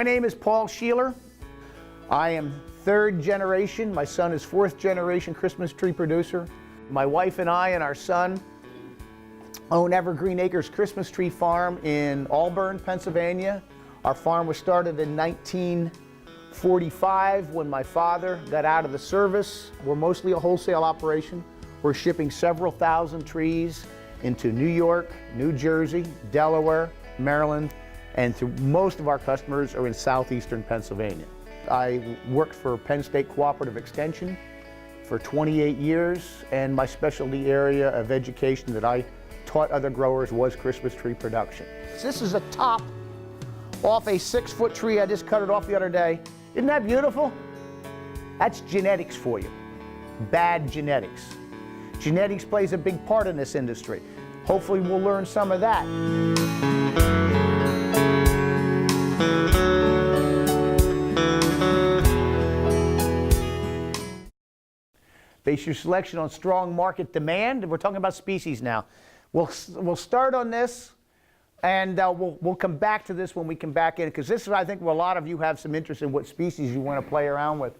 My name is Paul Sheeler. I am third generation. My son is fourth generation Christmas tree producer. My wife and I and our son own Evergreen Acres Christmas Tree Farm in Auburn, Pennsylvania. Our farm was started in 1945 when my father got out of the service. We're mostly a wholesale operation. We're shipping several thousand trees into New York, New Jersey, Delaware, Maryland, and most of our customers are in southeastern Pennsylvania. I worked for Penn State Cooperative Extension for 28 years, and my specialty area of education that I taught other growers was Christmas tree production. This is a top off a 6-foot tree. I just cut it off the other day. Isn't that beautiful? That's genetics for you. Bad genetics. Genetics plays a big part in this industry. Hopefully we'll learn some of that. Base your selection on strong market demand. We're talking about species now. We'll start on this, and we'll come back to this when we come back in, because this is, I think, where a lot of you have some interest in what species you want to play around with.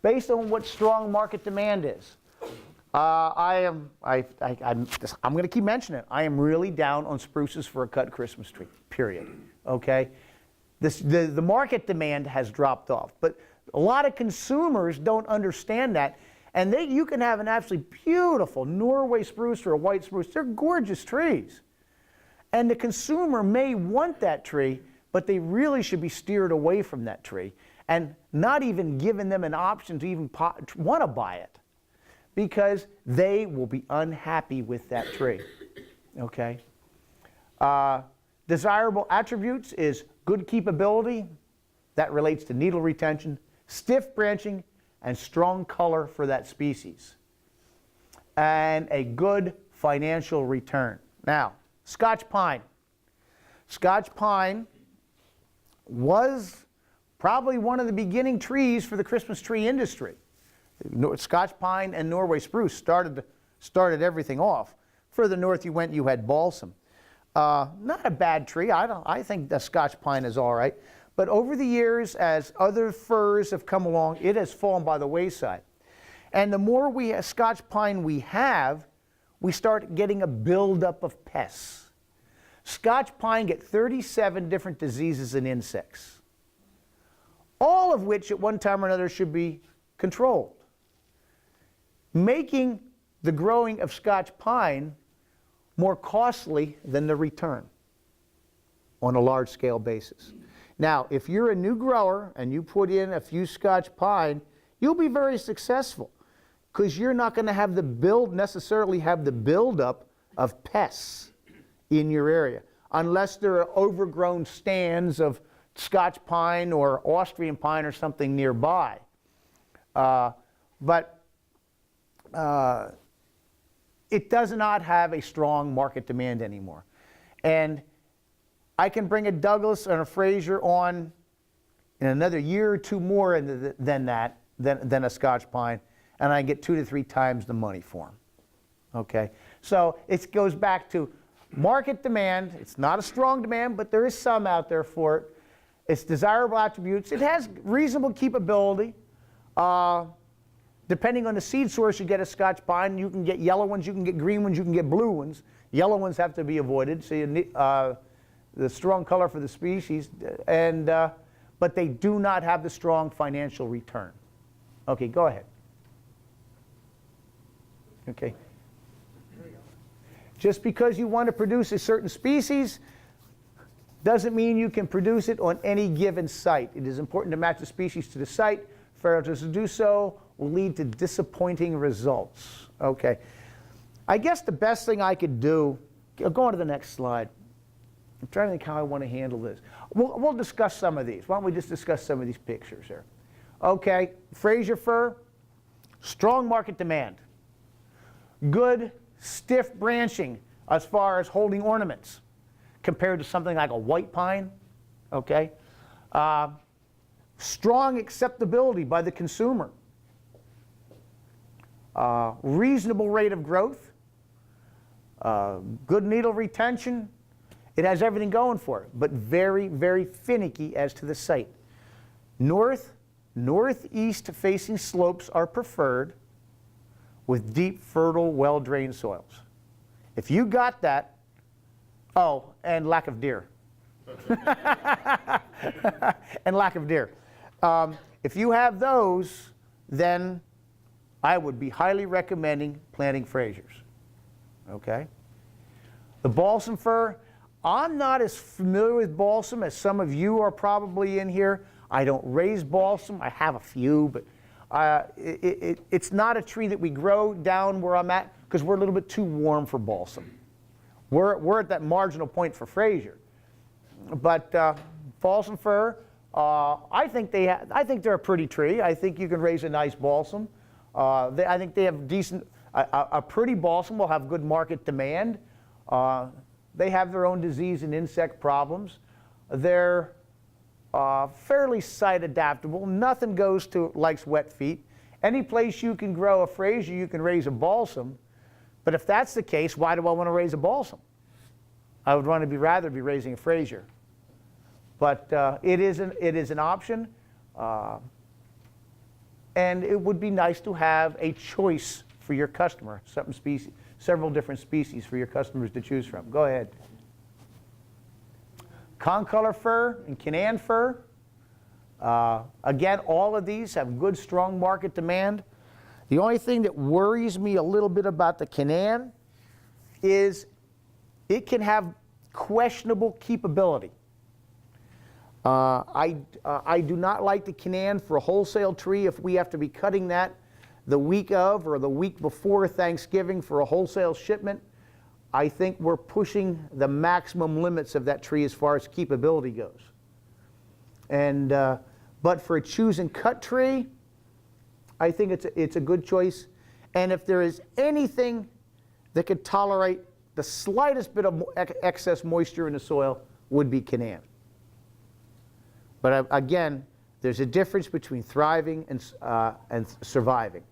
Based on what strong market demand is, I'm going to keep mentioning it. I am really down on spruces for a cut Christmas tree, period. Okay? The market demand has dropped off, but a lot of consumers don't understand that. And you can have an absolutely beautiful Norway spruce or a white spruce. They're gorgeous trees. And the consumer may want that tree, but they really should be steered away from that tree and not even given them an option to even want to buy it, because they will be unhappy with that tree. Okay? Desirable attributes is good keepability. That relates to needle retention, stiff branching, and strong color for that species, and a good financial return. Now, Scotch pine. Scotch pine was probably one of the beginning trees for the Christmas tree industry. Scotch pine and Norway spruce started everything off. Further north you went, you had balsam. Not a bad tree. I think the Scotch pine is all right. But over the years, as other firs have come along, it has fallen by the wayside. And the more Scotch pine we have, we start getting a buildup of pests. Scotch pine get 37 different diseases and insects, all of which at one time or another should be controlled, making the growing of Scotch pine more costly than the return on a large-scale basis. Now, if you're a new grower and you put in a few Scotch pine, you'll be very successful, because you're not going to necessarily have the buildup of pests in your area, unless there are overgrown stands of Scotch pine or Austrian pine or something nearby. But it does not have a strong market demand anymore. And I can bring a Douglas and a Fraser on in another year or two more than a Scotch pine, and I get 2 to 3 times the money for them. Okay? So it goes back to market demand. It's not a strong demand, but there is some out there for it. It's desirable attributes. It has reasonable keepability. Depending on the seed source, you get a Scotch pine. You can get yellow ones, you can get green ones, you can get blue ones. Yellow ones have to be avoided. So you need, the strong color for the species, but they do not have the strong financial return. Okay, go ahead. Okay. Just because you want to produce a certain species doesn't mean you can produce it on any given site. It is important to match the species to the site. Failure to do so will lead to disappointing results. Okay. I guess the best thing I could do, I'll go on to the next slide. I'm trying to think how I want to handle this. We'll discuss some of these. Why don't we just discuss some of these pictures here? Okay, Fraser fir, strong market demand. Good, stiff branching as far as holding ornaments compared to something like a white pine. Okay, strong acceptability by the consumer. Reasonable rate of growth. Good needle retention. It has everything going for it, but very, very finicky as to the site. Northeast facing slopes are preferred with deep, fertile, well-drained soils. If you got that, oh, and lack of deer. And lack of deer. If you have those, then I would be highly recommending planting Frasers. Okay? The balsam fir, I'm not as familiar with balsam as some of you are probably in here. I don't raise balsam. I have a few, but it's not a tree that we grow down where I'm at because we're a little bit too warm for balsam. We're at that marginal point for Fraser. But balsam fir, I think they're a pretty tree. I think you can raise a nice balsam. I think they have decent. A pretty balsam will have good market demand. They have their own disease and insect problems. They're fairly site adaptable. Nothing likes wet feet. Any place you can grow a Fraser, you can raise a balsam. But if that's the case, why do I want to raise a balsam? I would rather be raising a Fraser. But it is an option, and it would be nice to have a choice for your customer, several different species for your customers to choose from. Go ahead. Concolor fir and Canaan fir. Again, all of these have good, strong market demand. The only thing that worries me a little bit about the Canaan is it can have questionable keepability. I do not like the Canaan for a wholesale tree if we have to be cutting that the week of or the week before Thanksgiving for a wholesale shipment. I think we're pushing the maximum limits of that tree as far as keepability goes. And but for a choose and cut tree, I think it's a good choice. And if there is anything that could tolerate the slightest bit of excess moisture in the soil, would be Canaan. But again, there's a difference between thriving and surviving.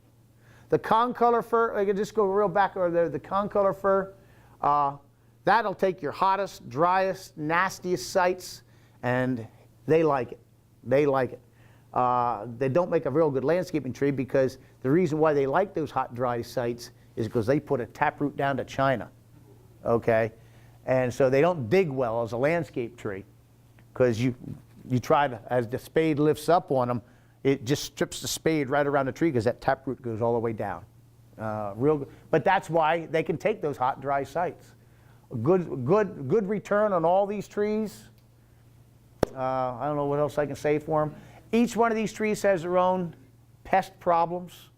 The concolor fir, I can just go real back over there. The concolor fir, that'll take your hottest, driest, nastiest sites, and they like it. They like it. They don't make a real good landscaping tree because the reason why they like those hot, dry sites is because they put a taproot down to China, okay? And so they don't dig well as a landscape tree because you try to, as the spade lifts up on them, it just strips the spade right around the tree because that taproot goes all the way down. Real good. But that's why they can take those hot, dry sites. Good return on all these trees. I don't know what else I can say for them. Each one of these trees has their own pest problems.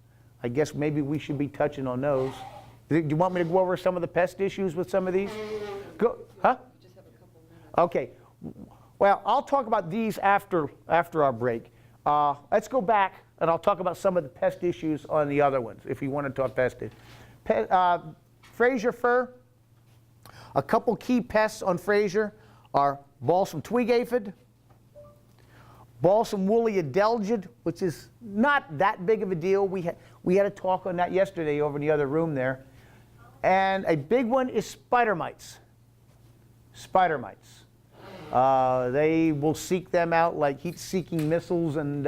I guess maybe we should be touching on those. Do you want me to go over some of the pest issues with some of these? Go, huh? Just have a couple minutes. Okay. Well, I'll talk about these after our break. Let's go back, and I'll talk about some of the pest issues on the other ones, if you want to talk pest issues. Fraser fir, a couple key pests on Fraser are balsam twig aphid, balsam woolly adelgid, which is not that big of a deal. We had a talk on that yesterday over in the other room there. And a big one is spider mites. Spider mites. They will seek them out like heat-seeking missiles, and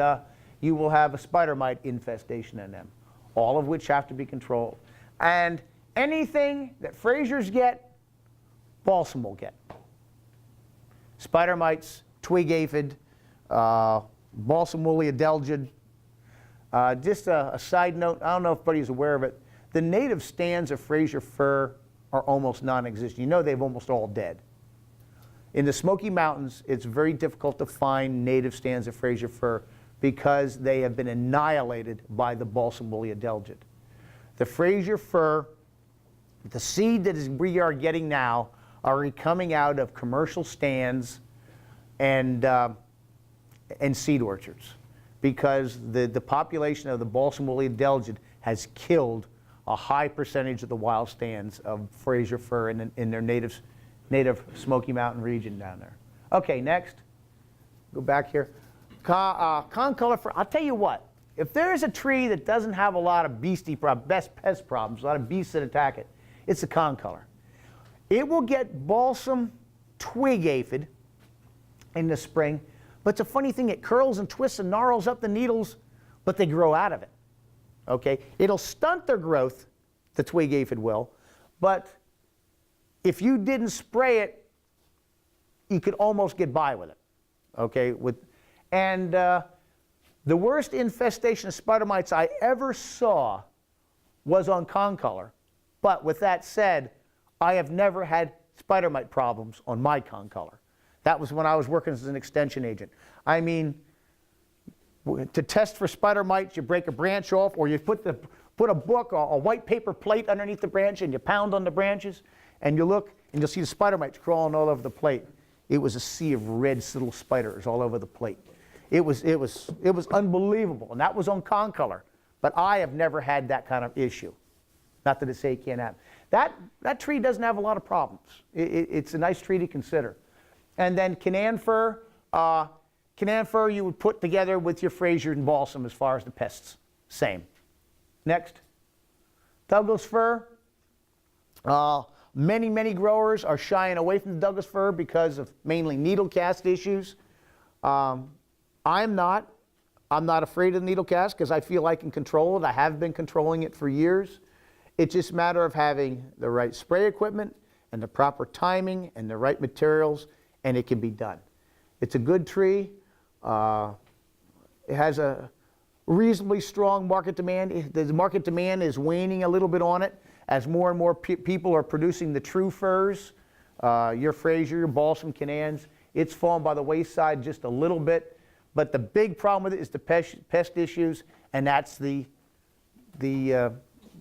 you will have a spider mite infestation in them, all of which have to be controlled. And anything that Frasers get, balsam will get. Spider mites, twig aphid, balsam woolly adelgid. Just a side note, I don't know if anybody's aware of it, the native stands of Fraser fir are almost non-existent. You know they've almost all dead. In the Smoky Mountains, it's very difficult to find native stands of Fraser fir because they have been annihilated by the balsam woolly adelgid. The Fraser fir, the seed that we are getting now, are coming out of commercial stands and seed orchards because the population of the balsam woolly adelgid has killed a high percentage of the wild stands of Fraser fir in their native Smoky Mountain region down there. Okay, next. Go back here. Concolor fir, I'll tell you what, if there is a tree that doesn't have a lot of pest problems, a lot of beasts that attack it, it's a concolor. It will get balsam twig aphid in the spring, but it's a funny thing, it curls and twists and gnarls up the needles, but they grow out of it. Okay? It'll stunt their growth, the twig aphid will, but if you didn't spray it, you could almost get by with it. Okay? The worst infestation of spider mites I ever saw was on concolor. But with that said, I have never had spider mite problems on my concolor. That was when I was working as an extension agent. I mean, to test for spider mites, you break a branch off, or you put a book, a white paper plate underneath the branch, and you pound on the branches, and you look, and you'll see the spider mites crawling all over the plate. It was a sea of red little spiders all over the plate. It was unbelievable, and that was on concolor. But I have never had that kind of issue. Not that it say it can't happen. That tree doesn't have a lot of problems. It's a nice tree to consider. And then Canaan fir you would put together with your Fraser and balsam as far as the pests. Same. Next. Douglas fir. Many growers are shying away from the Douglas fir because of mainly needle cast issues. I'm not afraid of the needle cast because I feel I can control it. I have been controlling it for years. It's just a matter of having the right spray equipment and the proper timing and the right materials, and it can be done. It's a good tree. It has a reasonably strong market demand. The market demand is waning a little bit on it as more and more people are producing the true firs, your Fraser, your balsam, Canans. It's fallen by the wayside just a little bit. But the big problem with it is the pest issues, and that's the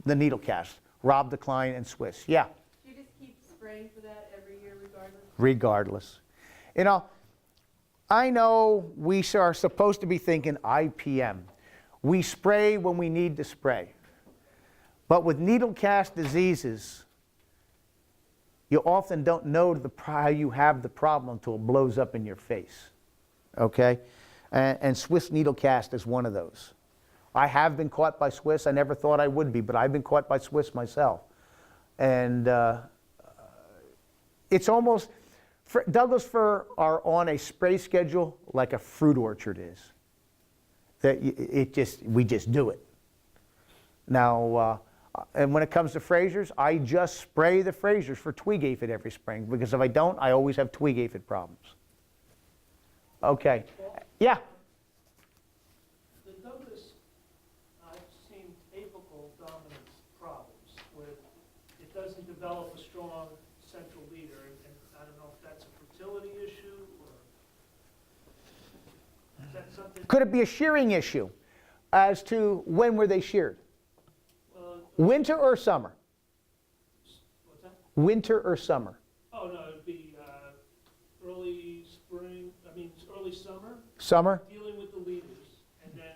needle cast, Rob Decline and Swiss. Yeah? Do you just keep spraying for that every year regardless? Regardless. You know, I know we are supposed to be thinking IPM. We spray when we need to spray. But with needle cast diseases, you often don't know how you have the problem until it blows up in your face. Okay? And Swiss needle cast is one of those. I have been caught by Swiss. I never thought I would be, but I've been caught by Swiss myself. And it's almost, Douglas fir are on a spray schedule like a fruit orchard is. We just do it. Now, and when it comes to Frasers, I just spray the Frasers for twig aphid every spring, because if I don't, I always have twig aphid problems. Okay. Yeah? The Douglas, I've seen apical dominance problems where it doesn't develop a strong central leader, and I don't know if that's a fertility issue or is that something? Could it be a shearing issue as to when were they sheared? Winter or summer? What's that? Winter or summer? Oh, no, it'd be early spring, early summer. Summer? Dealing with the leaders and then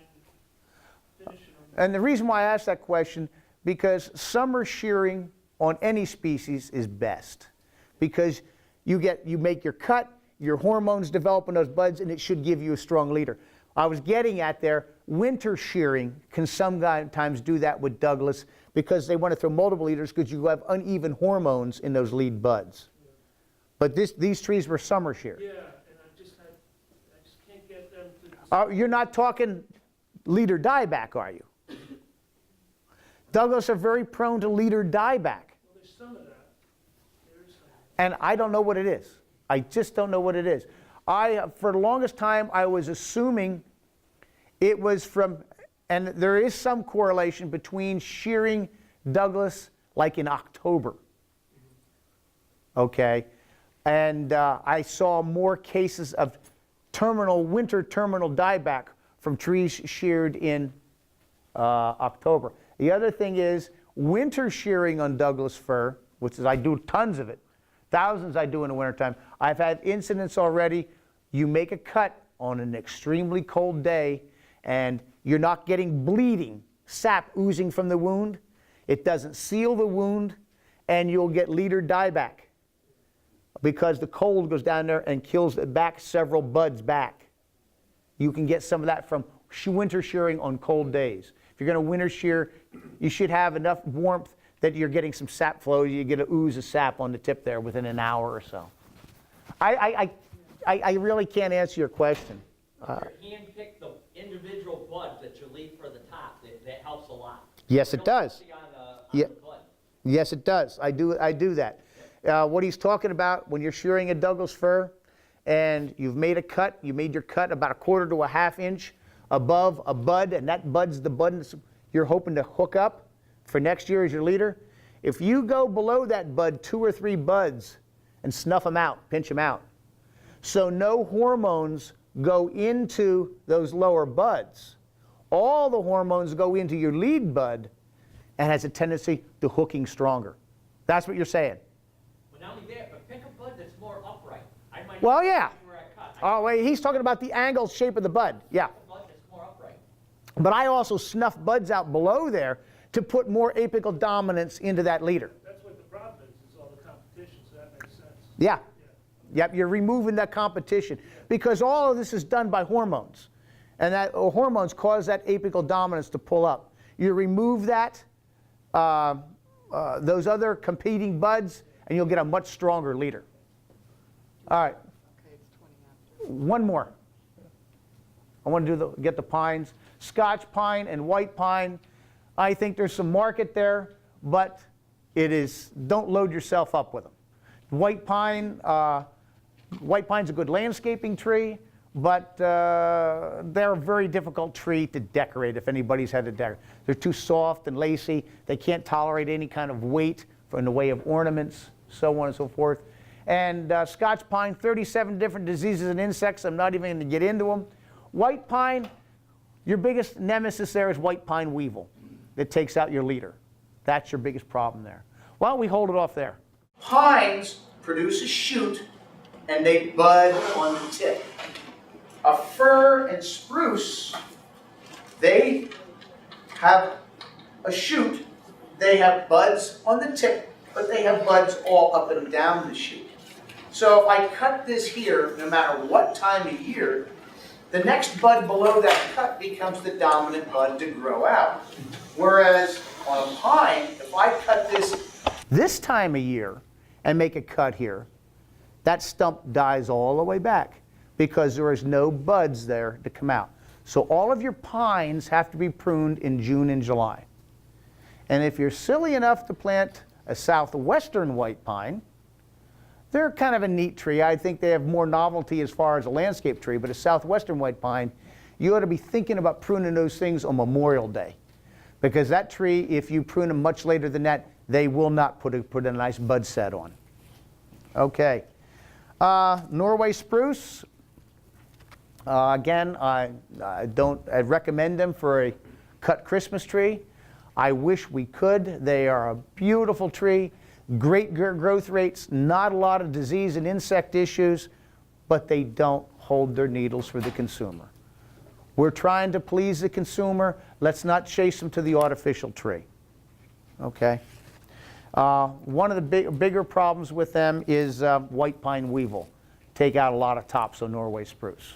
finishing them. And the reason why I asked that question, because summer shearing on any species is best. Because you make your cut, your hormones develop in those buds, and it should give you a strong leader. I was getting at there, winter shearing can sometimes do that with Douglas because they want to throw multiple leaders because you have uneven hormones in those lead buds. Yeah. But these trees were summer sheared. Yeah, and I just can't get them to... You're not talking leader dieback, are you? Douglas are very prone to leader dieback. Well, there's some of that. There's some. And I don't know what it is. I just don't know what it is. For the longest time, I was assuming it was from, and there is some correlation between shearing Douglas like in October. Okay? And I saw more cases of winter terminal dieback from trees sheared in October. The other thing is winter shearing on Douglas fir, which is I do tons of it. Thousands I do in the wintertime. I've had incidents already. You make a cut on an extremely cold day and you're not getting bleeding, sap oozing from the wound. It doesn't seal the wound and you'll get leader dieback because the cold goes down there and kills back several buds back. You can get some of that from winter shearing on cold days. If you're going to winter shear, you should have enough warmth that you're getting some sap flow. You get an ooze of sap on the tip there within an hour or so. I really can't answer your question. You handpick the individual buds that you leave for the top. That helps a lot. Yes, it does. Yeah. The bud. Yes, it does. I do that. What he's talking about, when you're shearing a Douglas fir and you've made a cut, you made your cut about 1/4 to a 1/2 inch above a bud, and that bud's the bud you're hoping to hook up for next year as your leader. If you go below that bud 2 or 3 buds and snuff them out, pinch them out, so no hormones go into those lower buds. All the hormones go into your lead bud and has a tendency to hooking stronger. That's what you're saying. Well, not only that, but pick a bud that's more upright. I might Well, yeah. where I cut. Oh, wait, he's talking about the angle shape of the bud. Yeah. Pick a bud that's more upright. But I also snuff buds out below there to put more apical dominance into that leader. That's what the problem is all the competition, so that makes sense. Yeah. Yep, you're removing that competition because all of this is done by hormones. And that hormones cause that apical dominance to pull up. You remove that, those other competing buds, and you'll get a much stronger leader. All right. Okay, it's 20 after. One more. I want to get the pines. Scotch pine and white pine. I think there's some market there, but don't load yourself up with them. White pine's a good landscaping tree, but they're a very difficult tree to decorate if anybody's had to decorate. They're too soft and lacy. They can't tolerate any kind of weight in the way of ornaments, so on and so forth. And Scotch pine, 37 different diseases and insects. I'm not even going to get into them. White pine, your biggest nemesis there is white pine weevil. It takes out your leader. That's your biggest problem there. Why don't we hold it off there? Pines produce a shoot and they bud on the tip. A fir and spruce, they have a shoot. They have buds on the tip, but they have buds all up and down the shoot. So if I cut this here, no matter what time of year, the next bud below that cut becomes the dominant bud to grow out. Whereas on a pine, if I cut this time of year and make a cut here, that stump dies all the way back because there is no buds there to come out. So all of your pines have to be pruned in June and July. And if you're silly enough to plant a southwestern white pine, they're kind of a neat tree. I think they have more novelty as far as a landscape tree, but a southwestern white pine, you ought to be thinking about pruning those things on Memorial Day. Because that tree, if you prune them much later than that, they will not put a nice bud set on. Okay. Norway spruce. Again, I recommend them for a cut Christmas tree. I wish we could. They are a beautiful tree. Great growth rates, not a lot of disease and insect issues, but they don't hold their needles for the consumer. We're trying to please the consumer. Let's not chase them to the artificial tree. Okay? One of the bigger problems with them is white pine weevil. Take out a lot of tops on Norway spruce.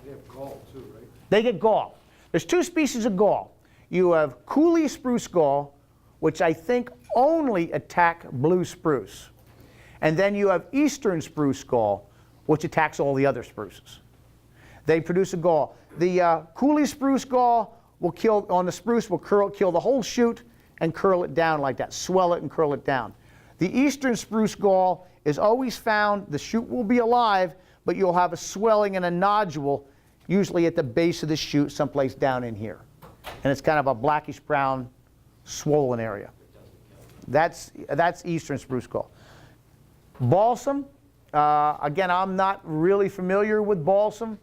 They have gall too, right? They get gall. There's 2 species of gall. You have Cooley spruce gall, which I think only attack blue spruce. And then you have eastern spruce gall, which attacks all the other spruces. They produce a gall. The Cooley spruce gall will kill, on the spruce, will kill the whole shoot and curl it down like that, swell it and curl it down. The eastern spruce gall is always found, the shoot will be alive, but you'll have a swelling and a nodule, usually at the base of the shoot, someplace down in here. And it's kind of a blackish brown swollen area. That's eastern spruce gall. Balsam, again, I'm not really familiar with balsam.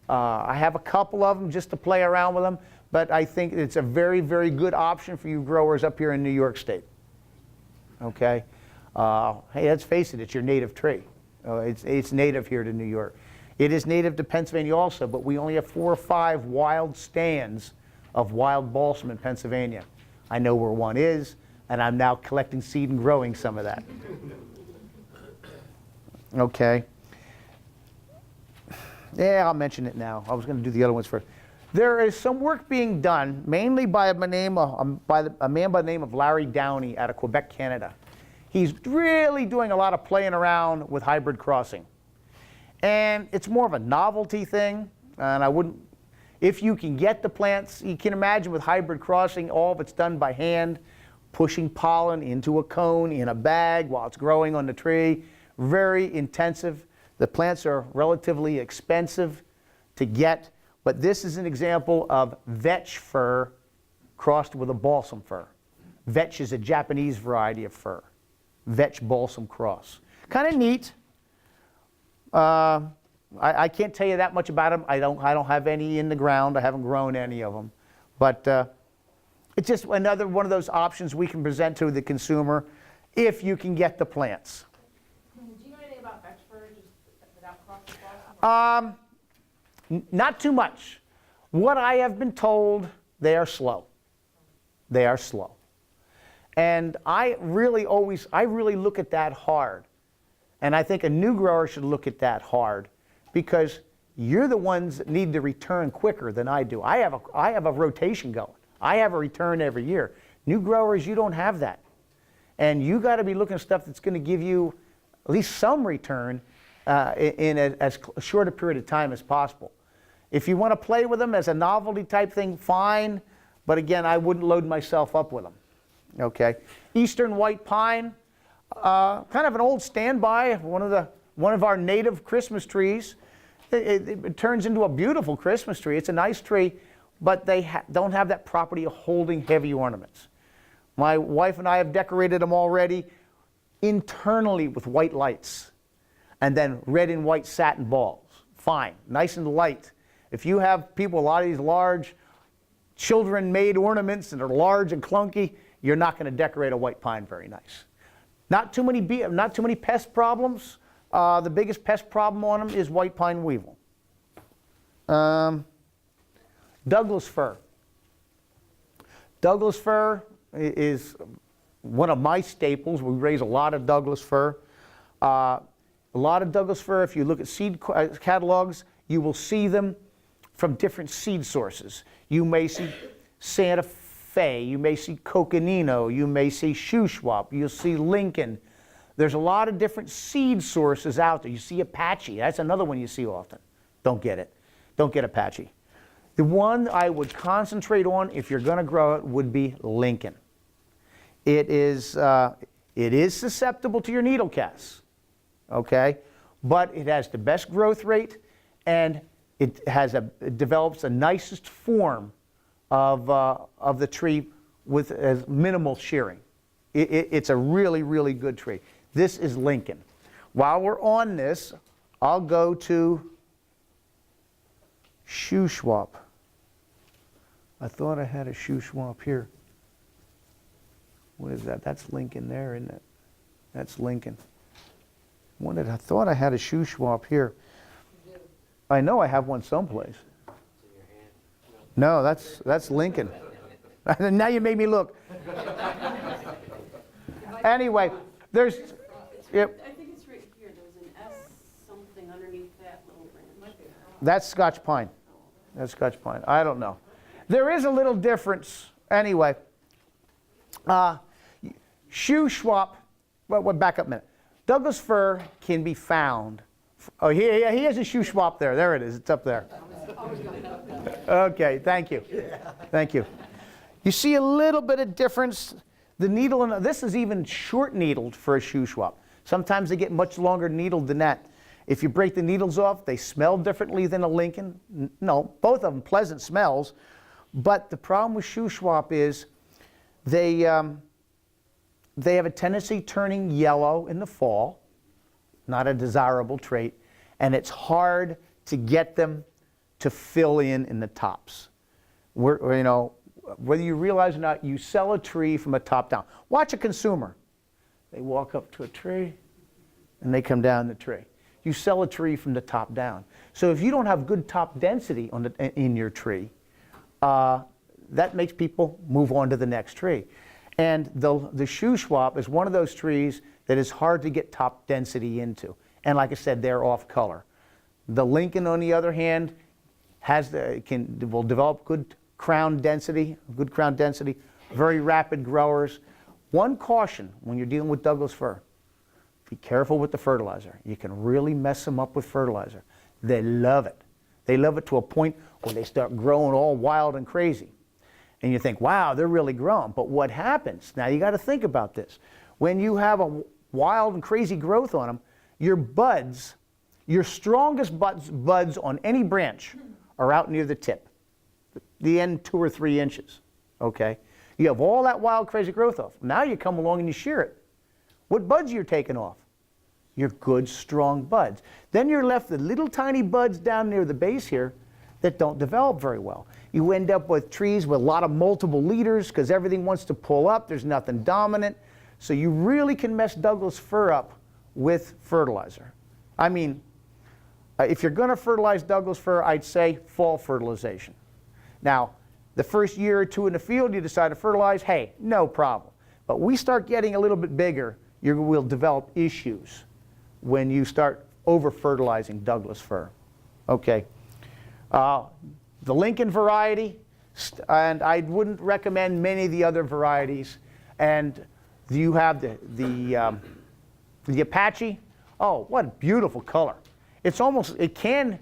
I have a couple of them just to play around with them, but I think it's a very, very good option for you growers up here in New York State. Okay? Hey, let's face it, it's your native tree. It's native here to New York. It is native to Pennsylvania also, but we only have 4 or 5 wild stands of wild balsam in Pennsylvania. I know where one is, and I'm now collecting seed and growing some of that. Okay. Yeah, I'll mention it now. I was going to do the other ones first. There is some work being done, mainly by a man by the name of Larry Downey out of Quebec, Canada. he's really doing a lot of playing around with hybrid crossing. And it's more of a novelty thing, and I wouldn't, if you can get the plants, you can imagine with hybrid crossing, all of it's done by hand, pushing pollen into a cone in a bag while it's growing on the tree. Very intensive. The plants are relatively expensive to get, but this is an example of vetch fir crossed with a balsam fir. Vetch is a Japanese variety of fir. Vetch balsam cross. Kind of neat. I can't tell you that much about them. I don't have any in the ground. I haven't grown any of them. But it's just another one of those options we can present to the consumer if you can get the plants. Do you know anything about vetch fir, just without crossing blossom? Not too much. What I have been told, they are slow. They are slow. And I really look at that hard. And I think a new grower should look at that hard, because you're the ones that need to return quicker than I do. I have a rotation going. I have a return every year. New growers, you don't have that. And you got to be looking at stuff that's going to give you at least some return in as short a period of time as possible. If you want to play with them as a novelty type thing, fine. But again, I wouldn't load myself up with them. Okay. Eastern white pine, kind of an old standby, one of our native Christmas trees. It turns into a beautiful Christmas tree. It's a nice tree, but they don't have that property of holding heavy ornaments. My wife and I have decorated them already internally with white lights, and then red and white satin balls. Fine, nice and light. If you have people, a lot of these large children-made ornaments that are large and clunky, you're not going to decorate a white pine very nice. Not too many pest problems. The biggest pest problem on them is white pine weevil. Douglas fir. Douglas fir is one of my staples. We raise a lot of Douglas fir. A lot of Douglas fir, if you look at seed catalogs, you will see them from different seed sources. You may see Santa Fe, you may see Coconino, you may see Shuswap, you'll see Lincoln. There's a lot of different seed sources out there. You see Apache, that's another one you see often. Don't get it. Don't get Apache. The one I would concentrate on if you're going to grow it would be Lincoln. It is susceptible to your needle casts, okay? But it has the best growth rate, and it develops the nicest form of the tree with as minimal shearing. It's a really, really good tree. This is Lincoln. While we're on this, I'll go to Shuswap. I thought I had a Shuswap here. What is that? That's Lincoln there, isn't it? That's Lincoln. I thought I had a Shuswap here. I know I have one someplace. No, that's Lincoln. Now you made me look. Anyway, there's. Yep. I think it's right here. There's an S something underneath that little branch. That's Scotch pine. That's Scotch pine. I don't know. There is a little difference. Anyway, Shuswap. Well, back up a minute. Douglas fir can be found. Oh, he has a Shuswap there. There it is. It's up there. Okay, thank you. Thank you. You see a little bit of difference. The needle, this is even short needled for a Shuswap. Sometimes they get much longer needled than that. If you break the needles off, they smell differently than a Lincoln. No, both of them pleasant smells. But the problem with Shuswap is they have a tendency turning yellow in the fall. Not a desirable trait. And it's hard to get them to fill in the tops. Whether you realize or not, you sell a tree from a top down. Watch a consumer. They walk up to a tree and they come down the tree. You sell a tree from the top down. So if you don't have good top density in your tree, that makes people move on to the next tree. And the Shuswap is one of those trees that is hard to get top density into. And like I said, they're off color. The Lincoln, on the other hand, will develop good crown density, very rapid growers. One caution when you're dealing with Douglas fir, be careful with the fertilizer. You can really mess them up with fertilizer. They love it. They love it to a point where they start growing all wild and crazy. And you think, wow, they're really growing. But what happens? Now you got to think about this. When you have a wild and crazy growth on them, your buds, your strongest buds on any branch are out near the tip, the end 2 or 3 inches, okay? You have all that wild, crazy growth off. Now you come along and you shear it. What buds are you taking off? Your good, strong buds. Then you're left with little tiny buds down near the base here that don't develop very well. You end up with trees with a lot of multiple leaders because everything wants to pull up. There's nothing dominant. So you really can mess Douglas fir up with fertilizer. I mean, if you're going to fertilize Douglas fir, I'd say fall fertilization. Now, the first year or 2 in the field, you decide to fertilize, hey, no problem. But we start getting a little bit bigger, you will develop issues when you start over-fertilizing Douglas fir. Okay. The Lincoln variety, and I wouldn't recommend many of the other varieties. And you have the Apache. Oh, what a beautiful color. It's almost,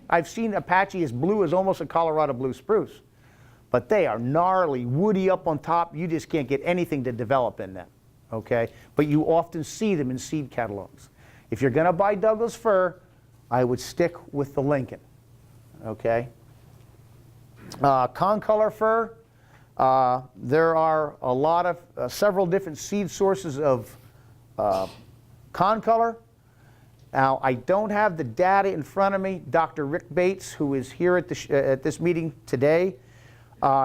I've seen Apache as blue as almost a Colorado blue spruce. But they are gnarly, woody up on top. You just can't get anything to develop in them, okay? But you often see them in seed catalogs. If you're going to buy Douglas fir, I would stick with the Lincoln, okay? Concolor fir, there are a lot of, several different seed sources of concolor. Now, I don't have the data in front of me. Dr. Rick Bates, who is here at, at this meeting today,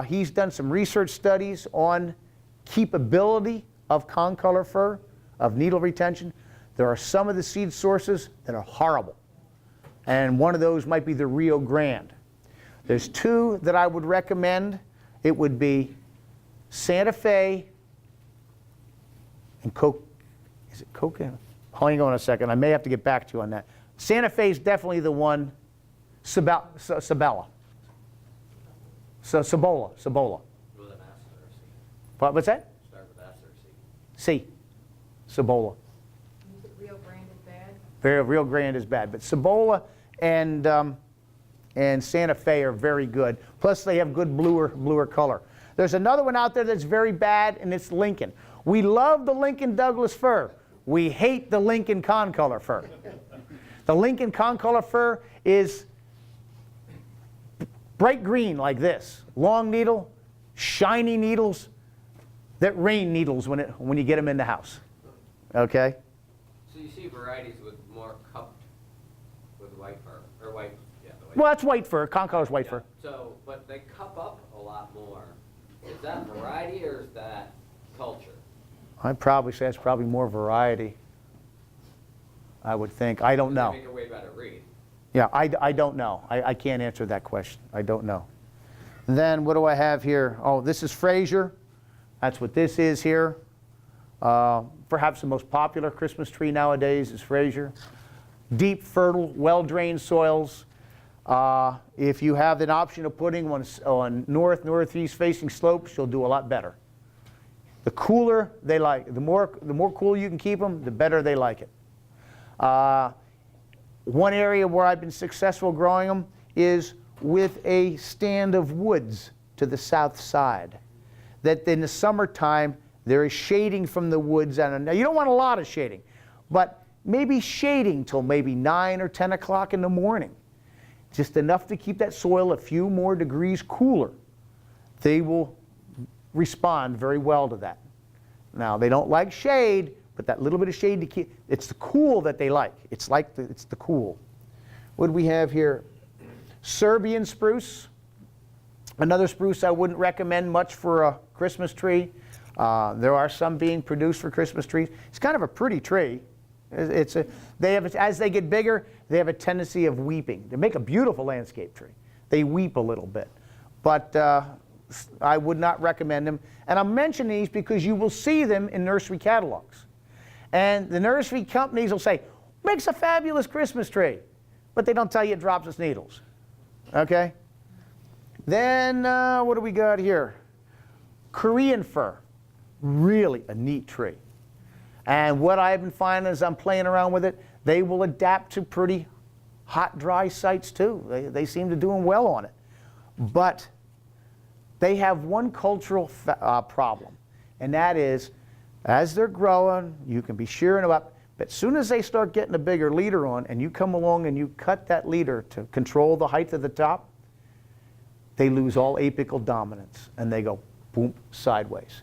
he's done some research studies on keepability of concolor fir, of needle retention. There are some of the seed sources that are horrible. And one of those might be the Rio Grande. There's 2 that I would recommend. It would be Santa Fe and is it Coca? Hang on a second. I may have to get back to you on that. Santa Fe is definitely the one. Cibola. Cibola. With an S or a C. What's that? Start with S or C. C. Cibola. Rio Grande is bad? Rio Grande is bad. But Cibola and Santa Fe are very good. Plus, they have good bluer color. There's another one out there that's very bad, and it's Lincoln. We love the Lincoln Douglas fir. We hate the Lincoln concolor fir. The Lincoln concolor fir is bright green like this. Long needle, shiny needles that rain needles when you get them in the house. Okay? So you see varieties with more cupped with white fir, or white, yeah, the white. Well, that's white fir. Concolor's white fir. So, but they cup up a lot more. Is that variety or is that culture? I'd probably say it's probably more variety. I would think. I don't know. They make a way better read. Yeah, I don't know. I can't answer that question. I don't know. And then what do I have here? Oh, this is Fraser. That's what this is here. Perhaps the most popular Christmas tree nowadays is Fraser. Deep, fertile, well-drained soils. If you have an option of putting one on northeast facing slopes, you'll do a lot better. The cooler they like, the more cool you can keep them, the better they like it. One area where I've been successful growing them is with a stand of woods to the south side. That in the summertime, there is shading from the woods. And now you don't want a lot of shading, but maybe shading till maybe 9 or 10 o'clock in the morning. Just enough to keep that soil a few more degrees cooler. They will respond very well to that. Now, they don't like shade, but that little bit of shade to keep, it's the cool that they like. It's the cool. What do we have here? Serbian spruce. Another spruce I wouldn't recommend much for a Christmas tree. There are some being produced for Christmas trees. It's kind of a pretty tree. As they get bigger, they have a tendency of weeping. They make a beautiful landscape tree. They weep a little bit. But I would not recommend them. And I'm mentioning these because you will see them in nursery catalogs. And the nursery companies will say, makes a fabulous Christmas tree. But they don't tell you it drops its needles. Okay? Then what do we got here? Korean fir. really a neat tree. And what I've been finding as I'm playing around with it, they will adapt to pretty hot, dry sites too. They seem to do them well on it. But they have one cultural problem, and that is, as they're growing, you can be shearing them up, but as soon as they start getting a bigger leader on, and you come along and you cut that leader to control the height of the top, they lose all apical dominance, and they go boom, sideways.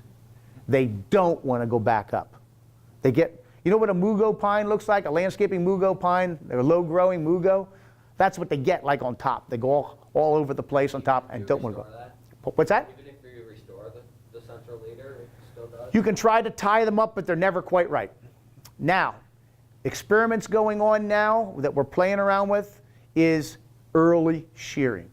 They don't want to go back up. They get, you know what a mugo pine looks like, a landscaping mugo pine, a low-growing mugo? That's what they get like on top. They go all over the place on top and don't want to go. That? What's that? Even if you restore the central leader, it still does? You can try to tie them up, but they're never quite right. Now, experiments going on now that we're playing around with is early shearing.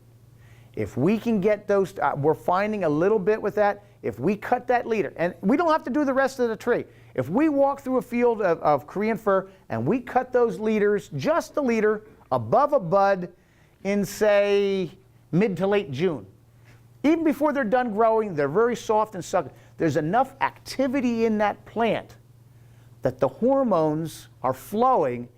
If we can get those, we're finding a little bit with that. If we cut that leader, and we don't have to do the rest of the tree. If we walk through a field of Korean fir and we cut those leaders, just the leader, above a bud in, say, mid to late June. Even before they're done growing, they're very soft and succulent. There's enough activity in that plant that the hormones are flowing,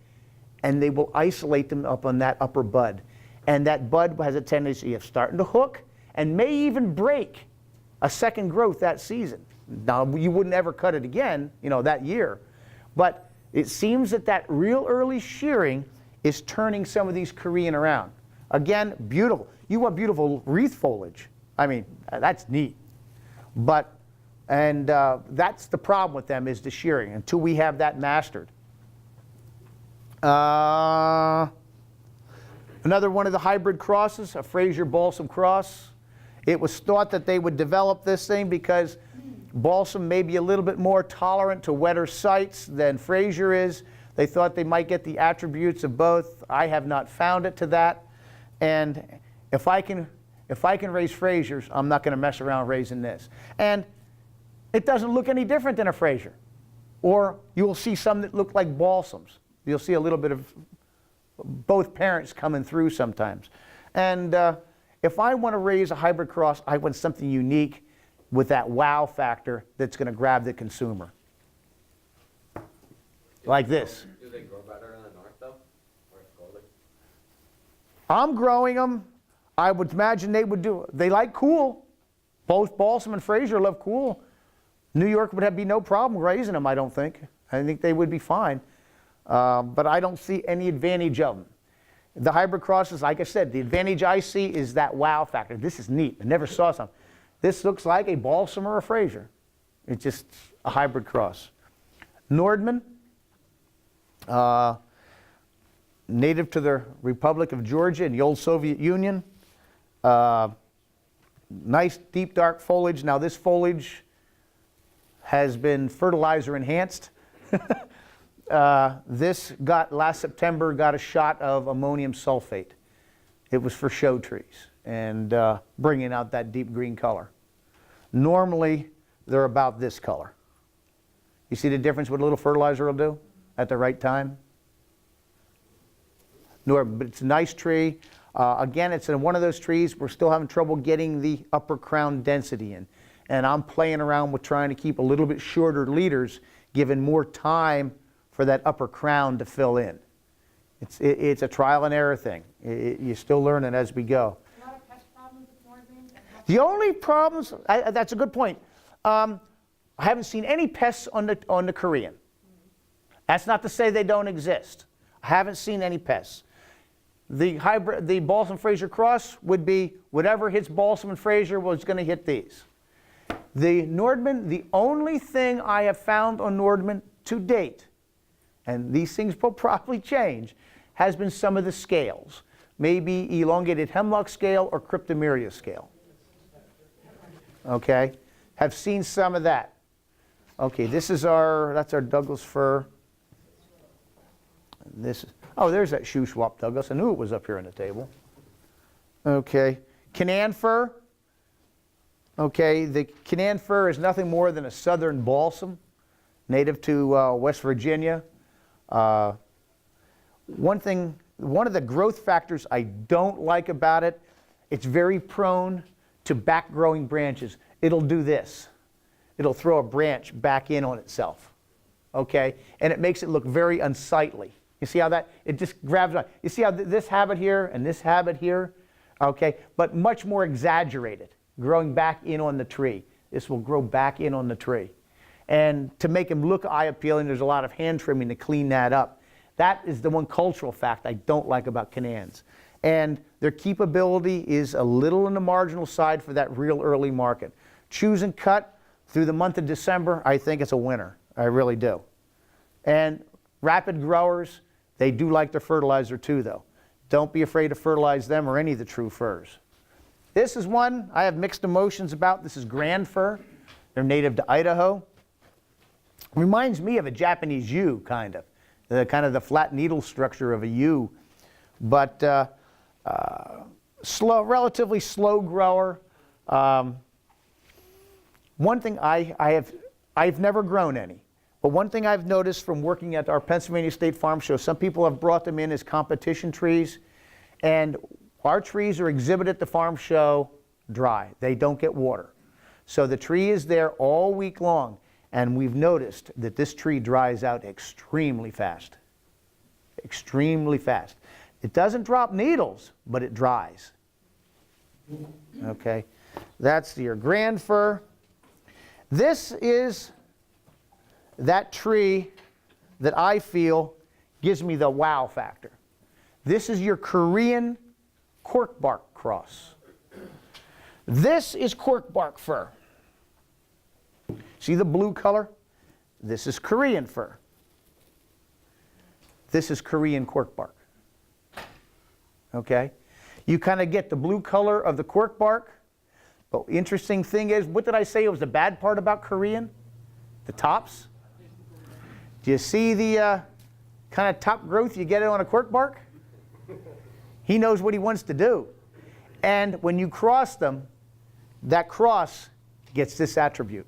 and they will isolate them up on that upper bud. And that bud has a tendency of starting to hook and may even break a second growth that season. Now, you wouldn't ever cut it again, that year. But it seems that real early shearing is turning some of these Korean around. Again, beautiful. You want beautiful wreath foliage. I mean, that's neat. But, and that's the problem with them, is the shearing, until we have that mastered. Another one of the hybrid crosses, a Fraser balsam cross. It was thought that they would develop this thing because balsam may be a little bit more tolerant to wetter sites than Fraser is. They thought they might get the attributes of both. I have not found it to that. And if I can raise Frasers, I'm not going to mess around raising this. And it doesn't look any different than a Fraser. Or you will see some that look like balsams. You'll see a little bit of both parents coming through sometimes. And if I want to raise a hybrid cross, I want something unique with that wow factor that's going to grab the consumer. Like this. Do they grow better in the north, though? Or it's colder? I'm growing them. I would imagine they would do. They like cool. Both balsam and Fraser love cool. New York would be no problem raising them, I don't think. I think they would be fine. But I don't see any advantage of them. The hybrid crosses, like I said, the advantage I see is that wow factor. This is neat. I never saw something. This looks like a balsam or a Fraser. It's just a hybrid cross. Nordman, native to the Republic of Georgia in the old Soviet Union. Nice deep dark foliage. Now this foliage has been fertilizer enhanced. This last September got a shot of ammonium sulfate. It was for show trees and bringing out that deep green color. Normally they're about this color. You see the difference what a little fertilizer will do at the right time? But it's a nice tree. Again, it's in one of those trees we're still having trouble getting the upper crown density in. And I'm playing around with trying to keep a little bit shorter leaders, giving more time for that upper crown to fill in. It's a trial and error thing. You're still learning as we go. A lot of pest problems with Nordman? The only problems, that's a good point. I haven't seen any pests on the Korean. That's not to say they don't exist. I haven't seen any pests. The balsam Fraser cross would be whatever hits balsam and Fraser was going to hit these. The Nordman, the only thing I have found on Nordman to date, and these things will probably change, has been some of the scales. Maybe elongated hemlock scale or cryptomeria scale. Okay, have seen some of that. Okay, that's our Douglas fir. There's that shoe swap Douglas. I knew it was up here on the table. Okay, Canaan fir. Okay, the Canaan fir is nothing more than a southern balsam, native to West Virginia. One of the growth factors I don't like about it, it's very prone to back-growing branches. It'll do this. it'll throw a branch back in on itself, okay? And it makes it look very unsightly. You see how that, it just grabs on. You see how this habit here and this habit here, okay? But much more exaggerated, growing back in on the tree. This will grow back in on the tree. And to make them look eye appealing, there's a lot of hand trimming to clean that up. That is the one cultural fact I don't like about Canans. And their keepability is a little on the marginal side for that real early market. Choose and cut through the month of December, I think it's a winner. I really do. And rapid growers, they do like their fertilizer too, though. Don't be afraid to fertilize them or any of the true firs. This is one I have mixed emotions about. This is grand fir. They're native to Idaho. Reminds me of a Japanese yew, kind of the flat needle structure of a yew, but relatively slow grower. One thing I've never grown any, but one thing I've noticed from working at our Pennsylvania State Farm Show, some people have brought them in as competition trees, and our trees are exhibited at the farm show dry. They don't get water. So the tree is there all week long, and we've noticed that this tree dries out extremely fast. Extremely fast. It doesn't drop needles, but it dries. Okay, that's your grand fir. This is that tree that I feel gives me the wow factor. This is your Korean corkbark cross. This is corkbark fir. See the blue color? This is Korean fir. This is Korean corkbark. Okay? You kind of get the blue color of the corkbark. But interesting thing is, what did I say was the bad part about Korean? The tops. Do you see the kind of top growth you get on a corkbark? He knows what he wants to do. And when you cross them, that cross gets this attribute.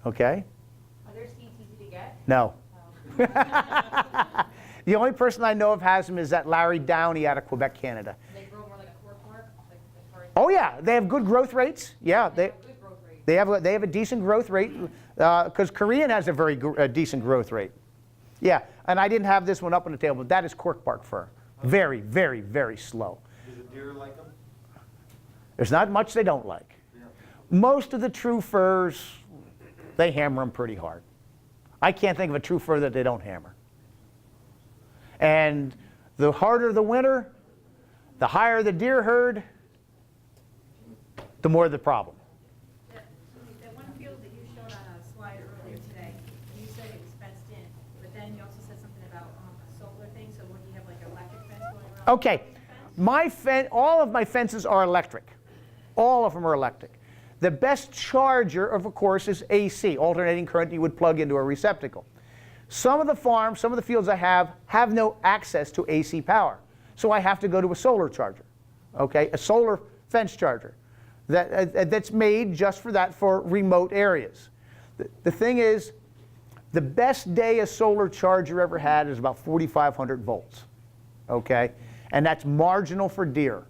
Okay? Are there seeds easy to get? No. The only person I know of has them is that Larry Downey out of Quebec, Canada. They grow more like a cork bark? Like as far as Oh yeah, they have good growth rates. Yeah, they have a good growth rate. they have a decent growth rate because Korean has a very decent growth rate. Yeah, and I didn't have this one up on the table, but that is corkbark fir. Very, very, very slow. Does the deer like them? There's not much they don't like. Most of the true firs, they hammer them pretty hard. I can't think of a true fir that they don't hammer. And the harder the winter, the higher the deer herd, the more the problem. That one field that you showed on a slide earlier today, you said it was fenced in, but then you also said something about a solar thing, so would you have like an electric fence going around? Okay, all of my fences are electric. All of them are electric. The best charger, of course, is AC, alternating current you would plug into a receptacle. Some of the farms, some of the fields I have no access to AC power. So I have to go to a solar charger, okay, a solar fence charger that's made just for that, for remote areas. The thing is, the best day a solar charger ever had is about 4,500 volts, okay? And that's marginal for deer.